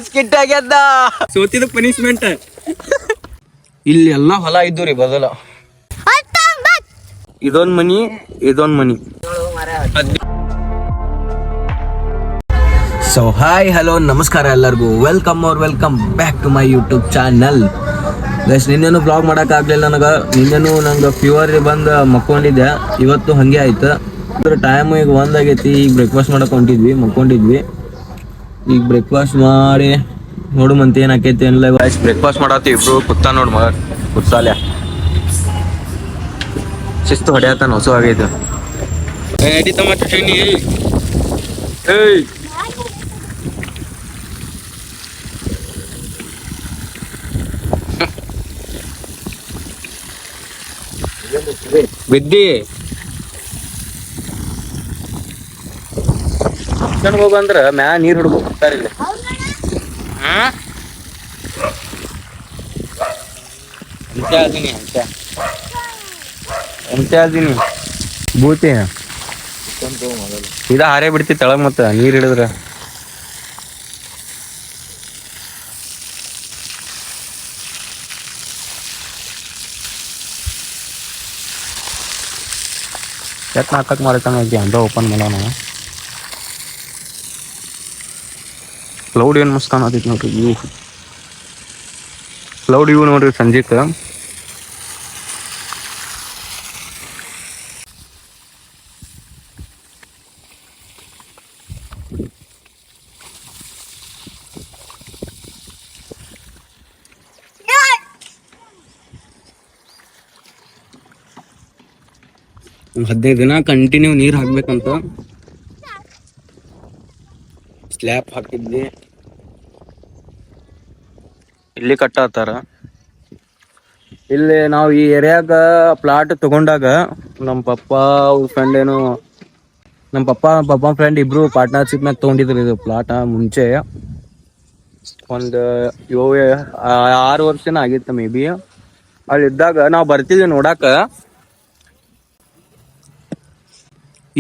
Skit ಆಗ್ಯದ ಸೋತಿದ punishment. ಇಲ್ಲಿ ಎಲ್ಲಾ ಹೊಲ ಇದ್ದು ರೀ ಬದಲ. ಇದೊಂದ್ ಮನಿ ಇದೊಂದ್ ಮನಿ. ಸೊ ಹಾಯ್ ಹಲೋ ನಮಸ್ಕಾರ ಎಲ್ಲರಿಗೂ, welcome back to my YouTube channel. Guys ನಿನ್ನೇನು ಬ್ಲಾಗ್ ಮಾಡೋಕ್ಕಾಗಲಿಲ್ಲ ನನಗೆ. ನಿನ್ನೇನು ನಂಗೆ ಫೀವರ್ ಬಂದು ಮಕ್ಕೊಂಡಿದ್ದೆ. ಇವತ್ತು ಹಾಗೆ ಆಯ್ತು. ಟೈಮ್ ಈಗ 1 ಆಗೈತಿ. ಈಗ ಬ್ರೇಕ್ಫಾಸ್ಟ್ ಮಾಡಕ್ಕೆ ಮಕ್ಕೊಂಡಿದ್ವಿ. ಈಗ ಬ್ರೇಕ್ಫಾಸ್ಟ್ ಮಾಡಿ ನೋಡು ಮಂತ್ ಏನಾಕೈತಿ ಏನಿಲ್ಲ. ಗೈಸ್ ಬ್ರೇಕ್ಫಾಸ್ಟ್ ಮಾಡತ್ತೀವಿ ಇಬ್ರು. ಕುತ್ತ ನೋಡು ಮಗ ಕುತ್ತಾಲ್ಯ ಶಿಸ್ತು ಹೊಡೆಯತ್ತ ಹೊಸ ಆಗೈತೆ. ಬಿದ್ದಿ ಹೋಗಂದ್ರ ಮ್ಯಾ ನೀರ್ ಹುಡ್ಕೋತಾರೆ. ಎಂತೆ ಅದೀನಿ ಬೂತಿ ಇದ ಹಾರೇ ಬಿಡ್ತಿ ತಳಗ್. ಮತ್ತ ನೀರ್ ಹಿಡಿದ್ರ ಎಟ್ ನಾಲ್ಕಕ್ ಮಾಡತಾನ ಅಂದ ಓಪನ್ ಮಾಡೋಣ. ಕ್ಲೌಡ್ ಏನ್ ಮಸ್ತ್ ಅನ್ನತೈತಿ ನೋಡ್ರಿ. ಕ್ಲೌಡ್ ಇವು ನೋಡ್ರಿ ಸಂಜೆಕ್. ಒಂದು 15 ದಿನ ಕಂಟಿನ್ಯೂ ನೀರ್ ಹಾಕ್ಬೇಕಂತ ಸ್ಲ್ಯಾಪ್ ಹಾಕಿದ್ವಿ. ಇಲ್ಲಿ ಕಟ್ಟಾತಾರ. ಇಲ್ಲಿ ನಾವು ಈ ಏರಿಯಾಗ ಪ್ಲಾಟ್ ತಗೊಂಡಾಗ ನಮ್ಮ ಪಪ್ಪ ಫ್ರೆಂಡ್ ನಮ್ಮ ಪಪ್ಪ ಫ್ರೆಂಡ್ ಇಬ್ರು ಪಾರ್ಟ್ನರ್ಶಿಪ್ ಮ್ಯಾಗ ತಗೊಂಡಿದ್ರು ಇದು ಪ್ಲಾಟ. ಮುಂಚೆ ಒಂದು 6 ವರ್ಷನ ಆಗಿತ್ತು ಮೇ ಬಿ. ಅಲ್ಲಿ ಇದ್ದಾಗ ನಾವು ಬರ್ತಿದ್ವಿ ನೋಡಾಕ.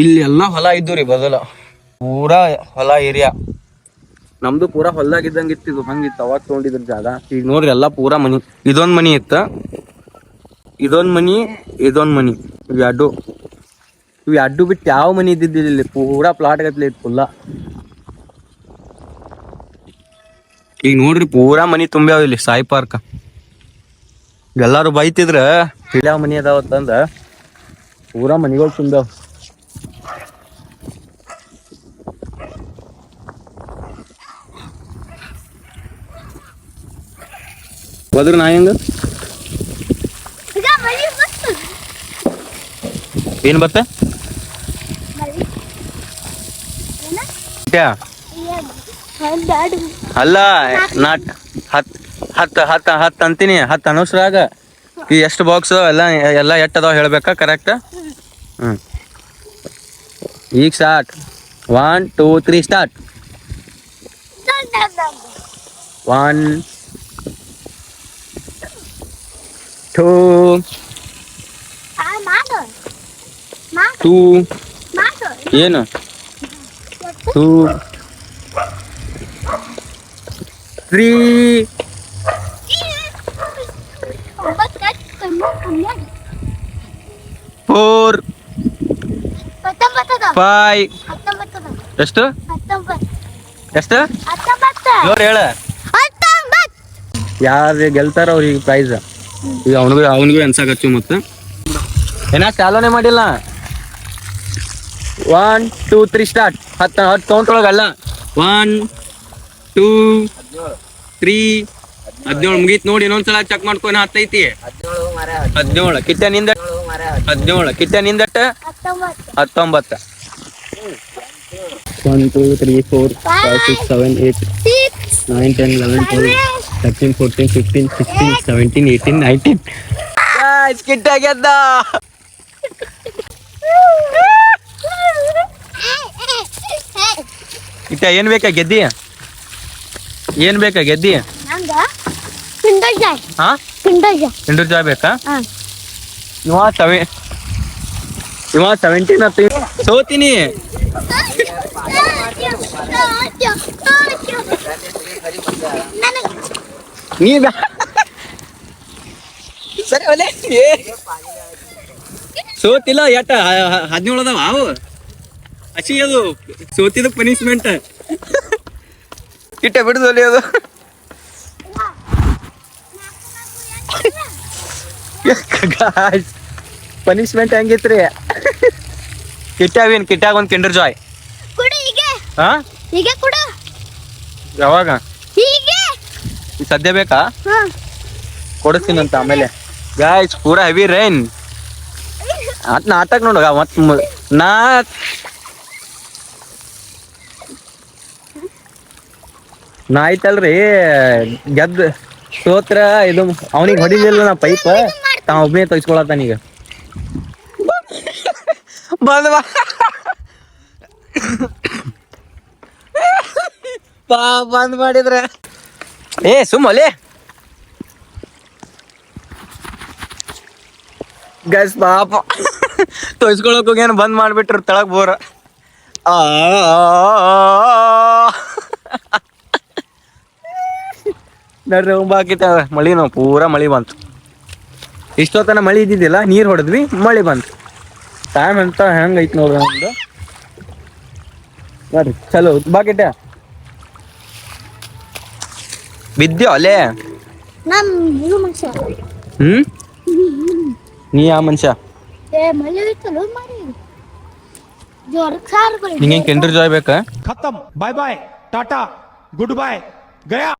ಇಲ್ಲಿ ಎಲ್ಲಾ ಹೊಲ ಇದ್ದು ರೀ ಬದಲ. ಪೂರಾ ಹೊಲ ಏರಿಯಾ ನಮ್ದು ಪೂರಾ ಹೊಲ್ದಾಗಿದ್ದಂಗ ಇತ್ತು. ಹಂಗಿತ್ತು ಅವಾಗ ತಗೊಂಡಿದ್ರ ಜಾಗ. ಈಗ ನೋಡ್ರಿ ಎಲ್ಲಾ ಪೂರಾ ಮನಿ. ಇದೊಂದ್ ಮನಿ ಇತ್ತ, ಇದೊಂದ್ ಮನಿ ಇವ್ ಎರಡು ಬಿಟ್ಟು ಯಾವ ಮನಿ ಇದ್ದಿದ್ದಿಲ್ಲ. ಇಲ್ಲಿ ಪೂರಾ ಪ್ಲಾಟ್ ಗತ್ಲೆ ಇತ್ತು ಫುಲ್ಲ. ಈಗ ನೋಡ್ರಿ ಪೂರಾ ಮನಿ ತುಂಬ್ಯಾವ ಇಲ್ಲಿ ಸಾಯಿ ಪಾರ್ಕ್. ಎಲ್ಲಾರು ಬೈತಿದ್ರ ಯಾವ ಮನಿ ಅದಾವತ್ತಂದ. ಪೂರಾ ಮನಿಗಳು ತುಂಬ್ಯಾವ. ಹೋದ್ರ ನಾ ಹೆಂಗ ಏನ್ ಬತ್ತ ಅಲ್ಲ ನಾ ಹತ್ತು ಅಂತೀನಿ. 10 ಅನುಷ್ರಾಗ ಈ ಎಷ್ಟು ಬಾಕ್ಸ್ ಎಲ್ಲ ಎಟ್ ಅದಾವ ಹೇಳ್ಬೇಕಾ ಕರೆಕ್ಟ್? ಈಗ ಸ್ಟಾರ್ಟ್. 1 2 3 ಸ್ಟಾರ್ಟ್. 1 2 ಏನು 2 3 4 5 ಎಷ್ಟು ಹೇಳ. ಯಾರು ಗೆಲ್ತಾರ ಅವ್ರಿಗೆ ಪ್ರೈಸ್. ಈಗ ಅವನಿಗೂ ಎನ್ಸಾಕಚ್ಚು. ಮತ್ತೆ ಏನ ಚಾಲೋನೆ ಮಾಡಿಲ್ಲ. 1 2 3 ಸ್ಟಾರ್ಟ್. 10 ಕೌಂಟ್ರೊಳಗಲ್ಲ. 1 2 3 17 ಮುಗೀತ್ ನೋಡಿ. ಇನ್ನೊಂದ್ಸಲ ಚೆಕ್ ಮಾಡ್ಕೊಂಡು 10 ಐತಿ. 17 ಕಿತ್ತ ನಿಂದ 19 ಕಿತ್ತ ನಿಂದಟ್ಟ 19. 1 2 3 4 5 6 7 8 9 10 11 12 13 14 15 16 17 18 19. ಸ್ಕಿಟ್ ಆಗ್ಯದ. ಇಟ್ಟ ಏನ್ ಬೇಕಾ ಗೆದ್ದಿ? ಕಿಂಡರ್ ಜಾಯ್ ಬೇಕಾ? ಇವ 17 ಸೋತೀನಿ. ನೀ ಸರಿ ಒಲೆ ಸೋತಿಲ್ಲ ಎಟ್ಟ 17 ಅದಾವ ಅವು ಹಸಿ ಅದು ಸೋತಿದ ಪನಿಷ್ಮೆಂಟ್ ಇಟ್ಟ ಬಿಡುದಲ್ಲಿ ಅದು ಪನಿಷ್ಮೆಂಟ್ ಹೆಂಗಿತ್ರಿ ಕಿಟ್ಟಾಗ ಒಂದು ಕಿಂಡರ್ ಜಾಯ್ ಹಾ ಯಾವಾಗ ಸದ್ಯ ಬೇಕಾ ಕೊಡಿಸ್ತೀನಂತ ಆಮೇಲೆ ಗಾಯ್ಸ್ ಪೂರಾ ಹೆವಿ ರೈನ್ ನಾಟಕ ನೋಡ ಮತ್ ನಾ ಐತಲ್ರಿ ಗೆದ್ದ ಸೋತ್ರ ಇದು ಅವನಿಗೆ ಹೊಡಿಲಿಲ್ಲ ನಾ ಪೈಪ್ ತಾವ ಒಬ್ಬನೇ ತೆಗಿಸ್ಕೊಳತಾನೀಗ ಬಂದ್ ಮಾಡಿದ್ರ ಸುಮ್ಮಲೆ ಗೈಸ್ ಪಾಪ ತೊಯ್ಸ್ಕೊಳಕ್ ಹೋಗ್ಯಾನ ಬಂದ್ ಮಾಡ್ಬಿಟ್ರು ತಳಗ್ ಬೋರ ನೋಡ್ರಿ ಬಾಕಿತ್ತ ಮಳಿ ನಾವು ಪೂರಾ ಮಳಿ ಬಂತು ಇಷ್ಟೊತ್ತನ ಮಳಿ ಇದ್ದಿದ್ದಿಲ್ಲ ನೀರ್ ಹೊಡೆದ್ವಿ ಮಳಿ ಬಂತು ಟೈಮ್ ಅಂತ ಹೆಂಗೈತ್ ನೋಡ್ರಿ ನಮ್ದು ನೋಡ್ರಿ ಚಲೋ ಬಾಕಿಟ್ಟ ಬಿದ್ದ್ಯೋ ಅಲ್ಲೇ ನೀ ಯಾವ ಮನುಷ್ಯ ನಿಂಗೆ ಕೆಂಡ್ರ ಜಾಯ್ ಬೇಕಾ खत्म bye bye tata goodbye गया